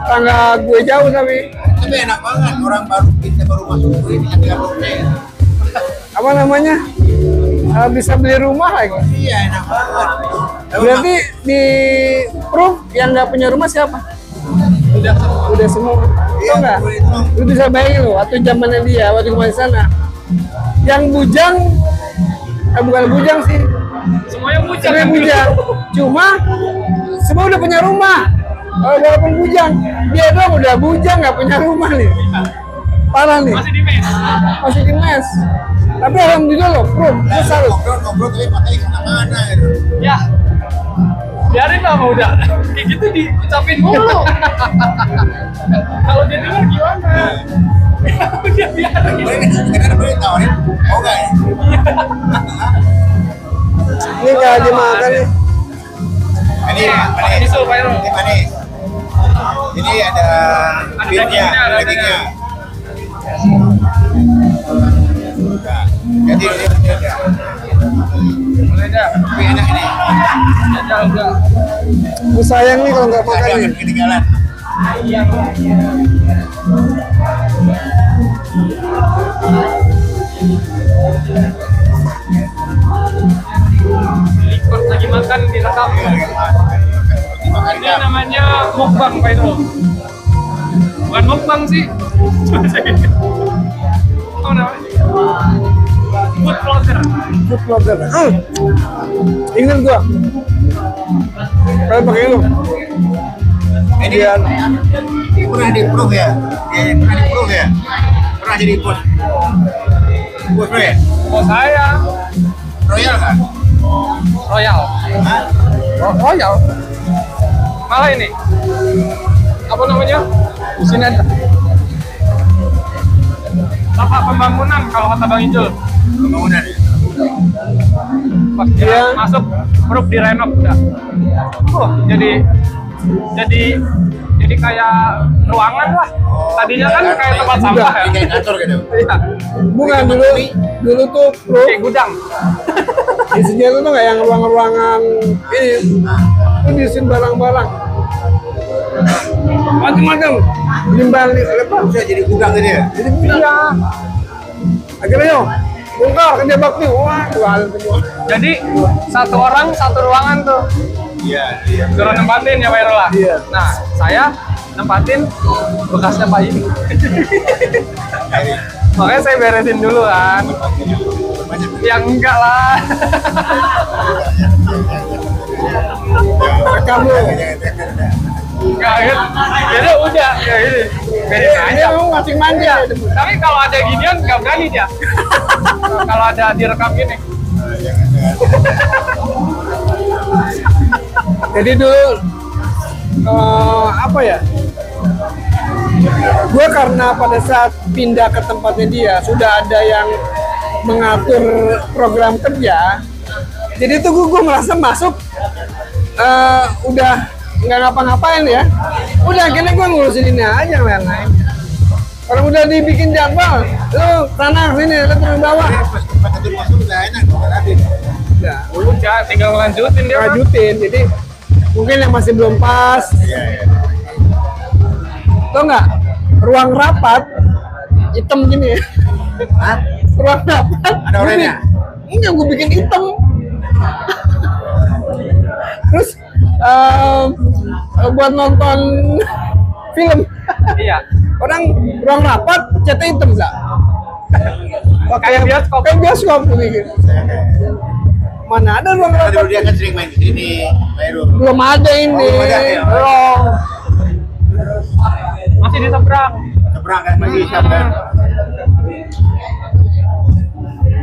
Tangga gue jauh tapi. Tapi enak banget, orang baru kita baru masuk ini tinggal booking. Apa namanya? Bisa beli rumah lagi. Iya, enak banget. Berarti di proof yang nggak punya rumah siapa? Udah semua. Iya, Tau nggak? Lu bisa bayangin loh, waktu zamannya dia, waktu kemarin sana. Yang bujang, bukan bujang sih. Semuanya bujang. Semuanya bujang. Cuma semua udah punya rumah. Walaupun bujang, dia doang udah bujang nggak punya rumah nih. Parah nih. Masih di mes. Masih di mes. Tapi alhamdulillah loh, proof. Gue salut. Ngobrol tapi matanya kemana-mana gitu. Ya. Biarin lah mau udah. Kayak gitu diucapin mulu. Kalau dia denger gimana? Udah biarin. Boleh tawarin, mau nggak ya? Ini kalau dimakan nih. Ini Pakai tisu, Pak Irul. Ini manis. Ini ada beefnya, dagingnya, dagingnya. Nah, jadi ini ada. Boleh dah. Tapi enak ini. Jajal udah. Gue sayang nih kalau nggak makan Ada nih. ketinggalan. Ikut lagi makan direkam. Ini namanya mukbang, Pak Irul. Bukan mukbang sih. Oh, namanya food vlogger. Food vlogger. Ingat gua. Kalau pakai lu. Ini pernah di proof ya? Pernah di proof ya? Pernah jadi bos? Bos ya? Bos saya Royal kan? Royal. Hah? Royal. Malah ini. Apa namanya? Sini ada. Bapak pembangunan kalau kata Bang Ijul. Pembangunan ya? Pas dia masuk grup direnov udah. Jadi kayak ruangan lah. Tadinya kan kayak tempat sampah ya. Kayak kantor gitu. Iya. Bukan dulu tuh bro. Kayak gudang. Isinya tuh nggak yang ruang-ruangan ini. Itu diisiin barang-barang. Macam-macam. Limbah lepas. Bisa jadi gudang gitu ya? Jadi iya. Akhirnya yuk. Bongkar kerja bakti. Wah, jualan semua. Jadi satu orang satu ruangan tuh. Iya. Suruh nempatin ya Pak Irul lah. Iya. Nah, saya nempatin bekasnya Pak ini. Makanya saya beresin dulu kan. Ya enggak lah. Rekam lu. Enggak kan. Jadi udah ya ini. Beresin Dia aja. mau masing manja. Tapi kalau ada ginian nggak berani dia. Kalau ada direkam gini. Jadi dulu apa ya? Gue karena pada saat pindah ke tempatnya dia sudah ada yang mengatur program kerja. Jadi itu gue merasa masuk udah nggak ngapa-ngapain ya. Udah akhirnya gue ngurusin ini aja yang lain. Kalau udah dibikin jadwal, lu tanah sini, lu turun bawah. Pas itu masuk udah enak, udah rapi. Udah, Udah tinggal lanjutin dia. lanjutin. Jadi mungkin yang masih belum pas. Iya. Tau nggak? Ruang rapat hitam gini ya. Hah? Ruang rapat. Ada oranye? Enggak, gue bikin hitam. Terus buat nonton film. Iya. Orang ruang rapat catnya hitam nggak? Kayak bioskop. Kayak bioskop gitu. Mana ada ruang Dulu rapat? dia kan sering main ke sini, Mairul. Belum ada ini. Belum ada, ya? Belum. Masih di seberang. Seberang kan masih siapa?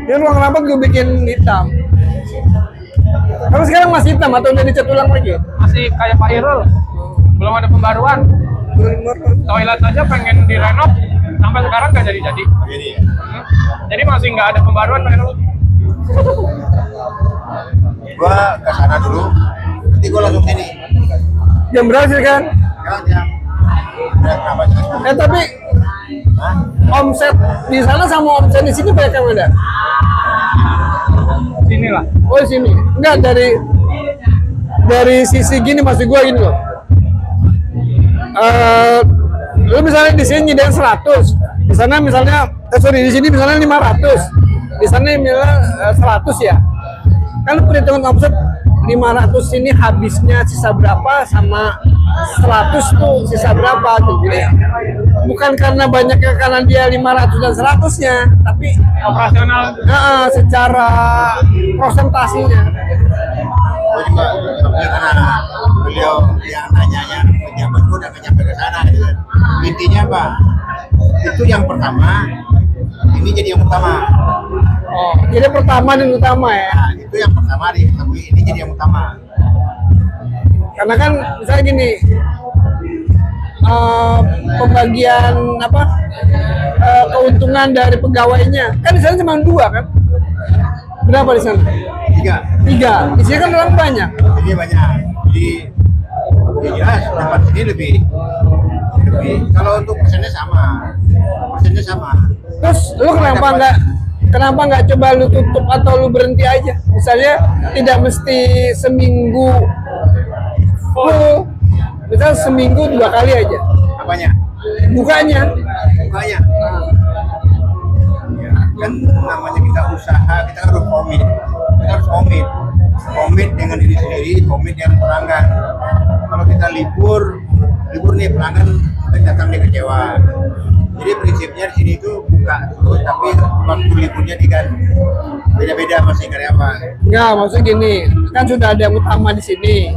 Ini ruang rapat gue bikin hitam. Tapi sekarang masih hitam atau udah dicat ulang lagi? Masih kayak Pak Irul. Belum ada pembaruan. Toilet aja pengen direnov sampai sekarang nggak jadi-jadi. Jadi ya. Jadi masih nggak ada pembaruan Pak Irul. Gua ke sana dulu, nanti gua langsung sini. Jam berhasil kan? Jam. Udah kenapa sih? Tapi Hah? omset di sana sama omset di sini banyak yang beda. Sini lah. Oh di sini? Enggak, dari sisi gini maksud gua gini loh. lu misalnya di sini nyediain 100, di sana misalnya di sini misalnya 500, di sana misalnya 100 ya. Kan perhitungan omset 500 ini habisnya sisa berapa sama 100 tuh sisa berapa tuh. Jadi bukan karena banyaknya, karena dia 500 dan 100-nya, tapi Operasional. secara prosentasinya. Gue juga karena beliau yang nanyanya pejabat gue udah nggak nyampe ke sana gitu kan. Intinya apa? Itu yang pertama, ini jadi yang utama. Oh, jadi pertama dan utama ya. Nah, itu yang pertama nih, tapi ini jadi yang utama. Karena kan misalnya gini, pembagian keuntungan dari pegawainya kan di sana cuma 2 kan? Berapa di sana? 3. Di sini kan orang banyak. Jadi banyak. Jadi ya jelas tempat sini lebih kalau untuk persennya sama. Terus lu kenapa nggak coba lu tutup atau lu berhenti aja? Misalnya tidak mesti seminggu full, misal seminggu 2 kali aja. Apanya? Bukanya. Ya, kan namanya kita usaha, kita harus komit. Kita harus komit dengan diri sendiri, komit dengan pelanggan. Kalau kita libur nih pelanggan datang dia kecewa. Jadi prinsipnya di sini itu buka terus, tapi waktu liburnya diganti. Beda-beda masih karyawan. Enggak, maksudnya gini, kan sudah ada yang utama di sini.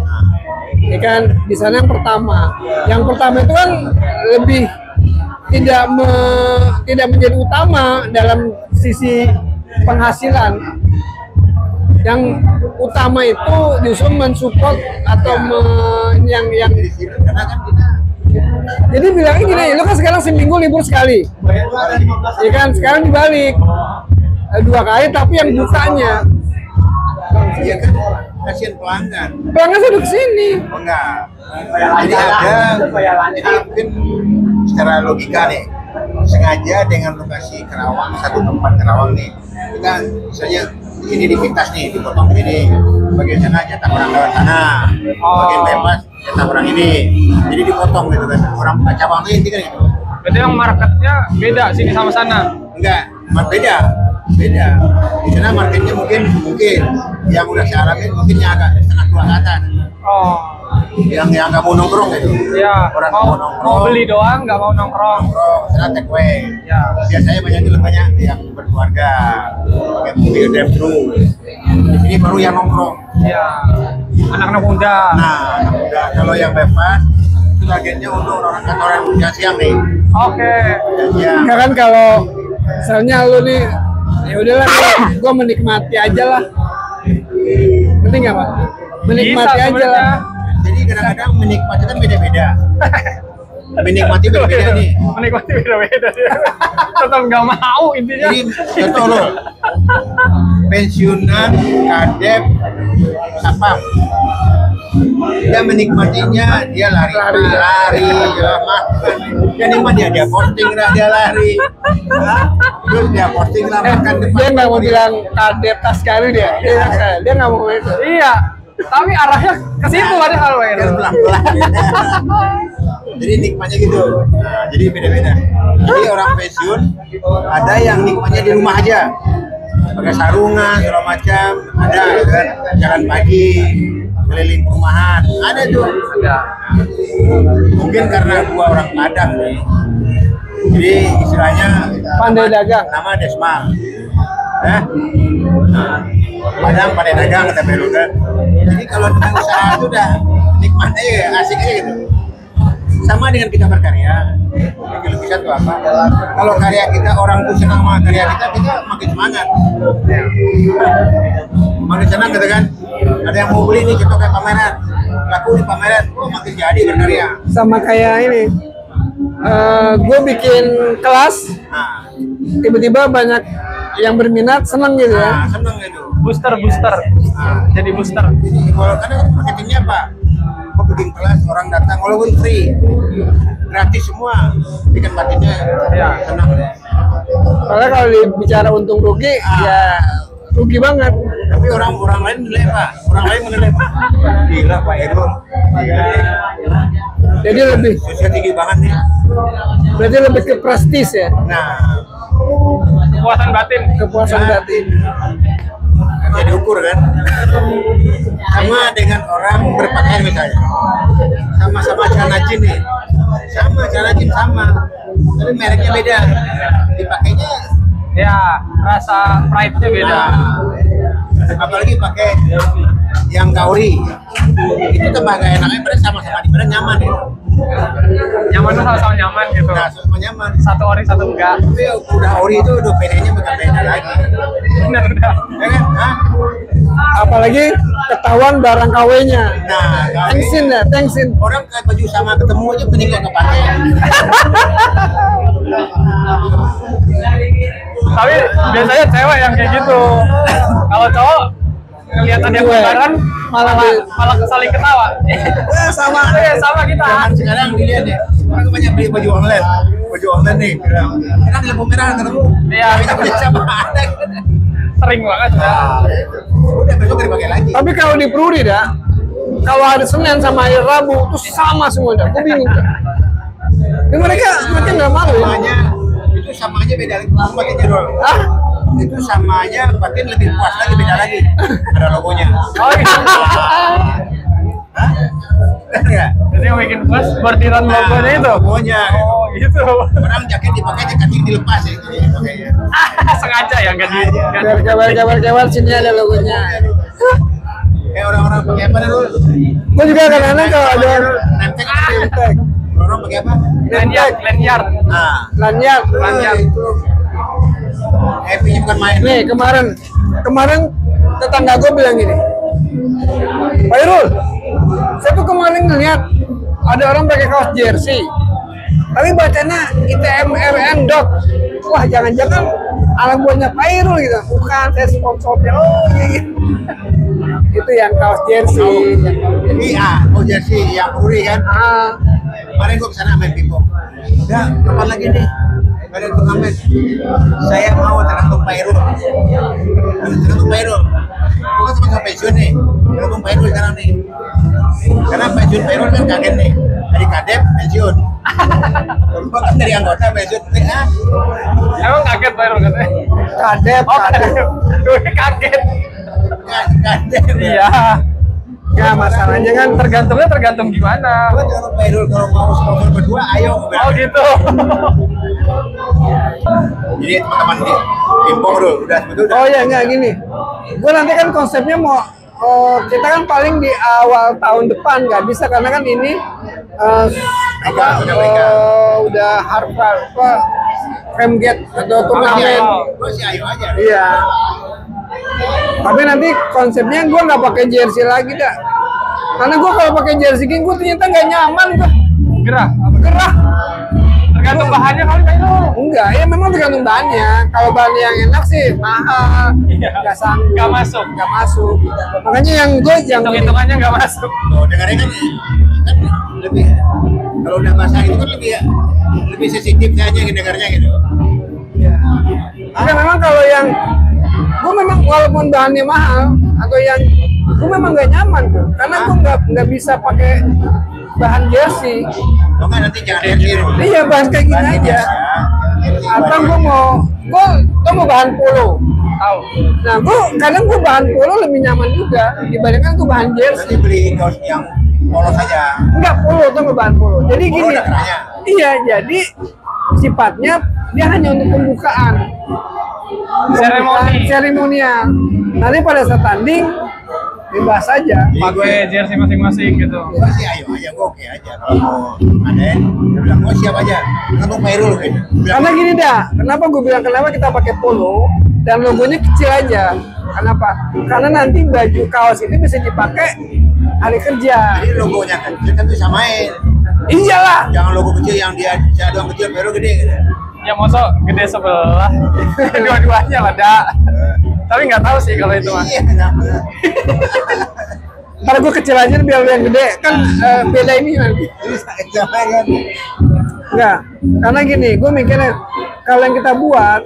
Ya kan, di sana yang pertama. Yang pertama itu kan lebih tidak menjadi utama dalam sisi penghasilan. Yang utama itu justru mensupport atau yang Di sini karena kan kita jadi bilangnya gini, lu kan sekarang seminggu libur sekali, ya kan? Sekarang dibalik 2 kali, tapi yang bukanya, iya kan kasihan pelanggan. pelanggan sudah kesini. Oh, enggak. Jadi mungkin secara logika nih, sengaja dengan lokasi Kerawang, satu tempat Kerawang nih, kita misalnya ini dipintas nih, dipotong ini, bagian sana jatah orang lewat sana, bagian bebas jatah orang ini, jadi dipotong gitu kan, orang cabangnya ini kan gitu. Berarti yang marketnya beda sini sama sana. Enggak, beda. Di sana marketnya mungkin yang udah saya alamin mungkin yang agak setengah tua ke atas. Oh. Yang nggak mau nongkrong gitu. Ya, Orang mau nongkrong. beli doang, nggak mau nongkrong. Sana take away. Ya. Biasanya banyak yang berkeluarga, pakai mobil drive thru. Di sini baru yang nongkrong. Ya, anak-anak muda. Nah, udah kalau yang bebas itu targetnya untuk orang kantoran jam siang nih. Oke. Jam siang. Ya kan kalau misalnya lu nih, ya udahlah, gue menikmati aja lah. Ngerti nggak Pak? Menikmati Bisa, aja lah. sebenarnya. Jadi kadang-kadang menikmati kan beda-beda. Menikmati beda-beda nih. Menikmati beda-beda. Tetap nggak mau intinya. Jadi contoh loh, pensiunan, kadep, sapam, dia menikmatinya dia lari, ya makan. Dia nikmat dia posting lah dia lari, terus dia posting lah makan depan. Dia nggak mau bilang kadep tas kali dia nggak mau itu. Iya. Tapi arahnya ke situ padahal Kan pelan-pelan. Jadi nikmatnya gitu. Nah, jadi beda-beda. Jadi orang pensiun ada yang nikmatnya di rumah aja, pakai sarungan segala macam, ada kan jalan pagi keliling perumahan, ada tuh. Ada. Mungkin karena gua orang Padang nih, jadi istilahnya Pandai dagang. nama Desmal. Padang pandai dagang kata Belu kan. Jadi kalau dengan usaha itu udah nikmat aja, asik aja gitu. Sama dengan kita berkarya. Yang lebih satu apa? Kalau karya kita, orang tuh senang sama karya kita makin semangat. Makin senang gitu kan. Ada yang mau beli nih, contoh kayak pameran, laku di pameran, makin jadi berkarya. Sama kayak ini, gue bikin kelas, Nah, tiba-tiba banyak yang berminat, seneng gitu ya. seneng itu. Booster. Jadi booster. Jadi kalau kadang marketingnya apa? Kok bikin kelas orang datang walaupun free, gratis semua, bikin marketingnya Ya. senang deh. Soalnya kalau bicara untung rugi, ya rugi banget. Tapi orang lain menilai apa? Orang lain menilai apa? Gila Pak Irul. Iya. Jadi lebih, sosial tinggi banget nih. berarti lebih ke prestis ya, Nah, Kepuasan batin. kepuasan batin. bisa diukur kan. Sama dengan orang berpakaian misalnya. Sama-sama celana jeans nih. Sama celana jeans sama. Tapi mereknya beda. Dipakainya Ya, rasa pride-nya beda. apalagi pakai yang kauri. Itu tambah gak enaknya, berarti sama-sama di badan nyaman ya. Nyaman tuh sama-sama nyaman gitu. Nah, sama nyaman. Satu ori, satu enggak. Tapi udah ori itu udah bedanya bukan beda lagi. Bener udah. Ya kan? Hah? Apalagi ketahuan barang KW-nya. Nah, Thanksin ya, thanksin. orang kayak baju sama ketemu aja mending gak kepake. Tapi biasanya cewek yang kayak gitu. Kalau cowok ngeliat ada yang lebaran malah saling ketawa. Sama. Sama kita. Zaman sekarang dilihat deh, orang banyak beli baju online nih. Karena di lampu merah ketemu, Iya. kita beli sama ada. Sering banget ya. Udah besok dipakai lagi. Tapi kalau di Pruri dah, kalau hari Senin sama hari Rabu itu sama semua dah. Gue bingung dah. Ya, mereka nggak malu ya. Samanya itu samanya beda lagi. Batinnya dulu. Ah, Itu samanya batin lebih puas lagi, beda lagi. Ada logonya. Oh gitu. Hah? Enggak. Jadi yang bikin plus bordiran logonya itu. Logonya. Oh gitu. Orang jaket dipakai, kancing dilepas ya itu dia pakainya. Sengaja ya ganti. biar kabar sini ada logonya. Kayak orang-orang pakai apa dulu? Gue juga kadang-kadang kalau ada Nemtek. Nemtek. Orang pakai apa? Lanyard. Ah. lanyard. Itu happy-nya bukan main. Nih kemarin tetangga gue bilang gini, Pak Irul, saya tuh kemarin ngeliat ada orang pakai kaos jersey, tapi bacanya ITMRN dot. Wah, jangan-jangan anak buahnya Pak Irul gitu. Bukan, saya sponsornya. Oh gitu. Itu yang kaos jersey. Iya, oh jersey yang Puri kan. Ah, Kemarin gua kesana main pingpong. Udah, kapan lagi nih? Ada turnamen. Saya mau tergantung Pak Irul. Tergantung Pak Irul. Gua kan sama pensiun nih. Tergantung Pak Irul sekarang nih. Karena pensiun Pak Irul kan kaget nih. Dari kadep pensiun. Gua kan dari anggota pensiun. Emang kaget Pak Irul katanya? kadep, Oh kadep. kaget. Gue kaget. Kadep. Iya. Nah, masalahnya kan Tergantung gimana. Gua jangan Pak Irul kalau mau sponsor berdua, ayo. Oh gitu. Jadi teman-teman di pingpong dulu udah betul. Oh ya, enggak gini. Gue nanti kan konsepnya mau kita kan paling di awal tahun depan nggak bisa karena kan ini udah Harvard Femgate atau turnamen. Gua sih ayo aja. Iya. Tapi nanti konsepnya gue nggak pakai jersey lagi dah. Karena gue kalau pakai jersey gini gue ternyata nggak nyaman gue. Gerah. Gerah. Tergantung bahannya kali Pak Irul. Enggak, ya memang tergantung bahannya. Kalau bahan yang enak sih mahal, Iya. nggak sanggup, Nggak masuk. nggak masuk. Makanya yang Hitung-hitungannya nggak masuk. Tuh dengarnya kan lebih kalau udah basah itu kan lebih sensitif saja dengarnya gitu. Ada memang kalau yang gue memang walaupun bahannya mahal atau yang gue memang nggak nyaman tuh, karena gue nggak bisa pakai bahan jersey. Oh kan nanti jangan tiru. Iya, bahan kayak gini aja. Atau gue mau bahan polo. Tahu. Nah, kadang gue bahan polo lebih nyaman juga dibandingkan gue bahan Nanti jersey. beli kaos yang polos aja. Enggak polo tuh bahan polo. Jadi Polo gini. ada kerahnya. Iya, jadi sifatnya dia hanya untuk pembukaan. Seremonial. Nanti pada saat tanding bebas aja. Jadi Pakai jersey masing-masing gitu. Gua sih ayo aja, gua oke aja. Kalau mau ngadain, dia bilang gua siap aja. Untuk Pak Irul gitu. Karena gini dah, kenapa gue bilang kenapa kita pakai polo dan logonya kecil aja? Kenapa? Karena nanti baju kaos itu bisa dipakai hari kerja. Jadi logonya kecil kan bisa main. Iyalah. Jangan logo kecil yang dia doang kecil, Pak Irul gede gitu. Ya mosok gede sebelah. Dua-duanya ada. Tapi nggak tahu sih kalau itu mah. Iya, kenapa? Ntar gue kecil aja biar yang gede kan beda ini nanti. Siapa kan? Enggak, karena gini, gue mikirnya kalau yang kita buat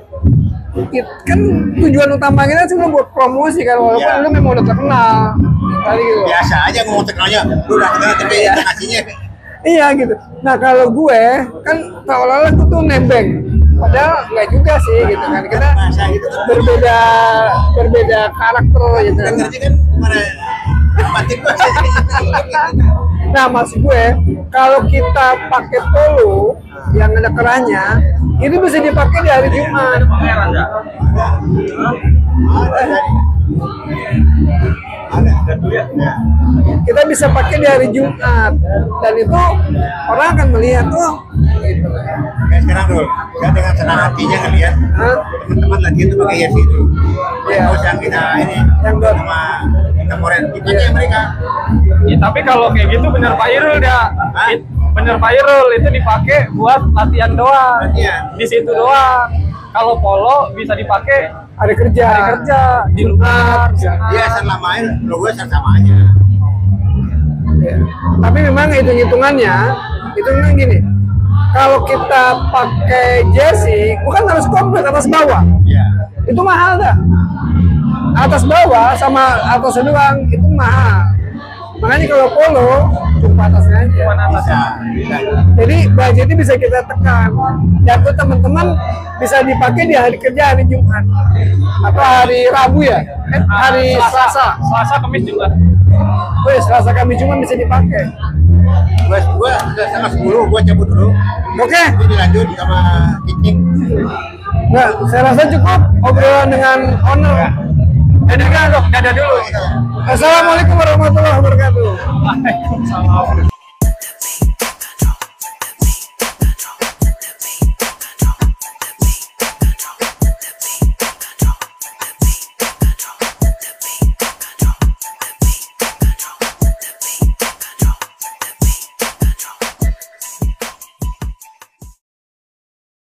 kan tujuan utama kita cuma buat promosi kan, walaupun Ya. lu memang udah terkenal kali gitu. Biasa aja ngomong terkenalnya. Lu udah kenal tapi kasihnya Iya gitu. Nah kalau gue kan seolah-olah gue tuh nembeng, padahal nggak juga sih gitu kan. Kita Bahasa itu kan berbeda karakter gitu. dengernya kan mana batin bahasa Nah maksud gue kalau kita pakai polo yang ada kerahnya, itu bisa dipakai di hari Jumat. ada Kita bisa pakai di hari Jumat dan itu orang akan melihat gitu. kayak sekarang dulu saya dengan senang hatinya ngeliat Hah? teman-teman lagi itu pakai jersey itu Iya. terus yang kita ini Yang dot. sama kita koren dipakai Iya. mereka Ya, tapi kalau kayak gitu bener Pak Irul dah. Hah? Bener Pak Irul itu dipakai buat latihan doang. Latihan. Di situ doang. Kalau polo bisa dipakai Hari kerja. hari kerja di luar. dia asal lamain logo sama aja Ya. Tapi memang hitung-hitungannya itu memang gini. Kalau kita pakai jersey, bukan harus komplit atas bawah. iya Itu mahal dah. Atas bawah sama atas doang itu mahal. Makanya kalau polo cuma atasnya aja. bisa Jadi budgetnya bisa kita tekan. Dan tuh teman-teman bisa dipakai di hari kerja hari Jumat atau hari Rabu ya, hari Selasa. Selasa, Kamis juga. Wih, Selasa Kamis Jumat bisa dipakai. gua udah setengah 10 gua cabut dulu Oke, ini dilanjut sama Kicing nah, saya rasa cukup obrolan dengan owner. Dadah dulu. Assalamualaikum warahmatullahi wabarakatuh. Waalaikumsalam.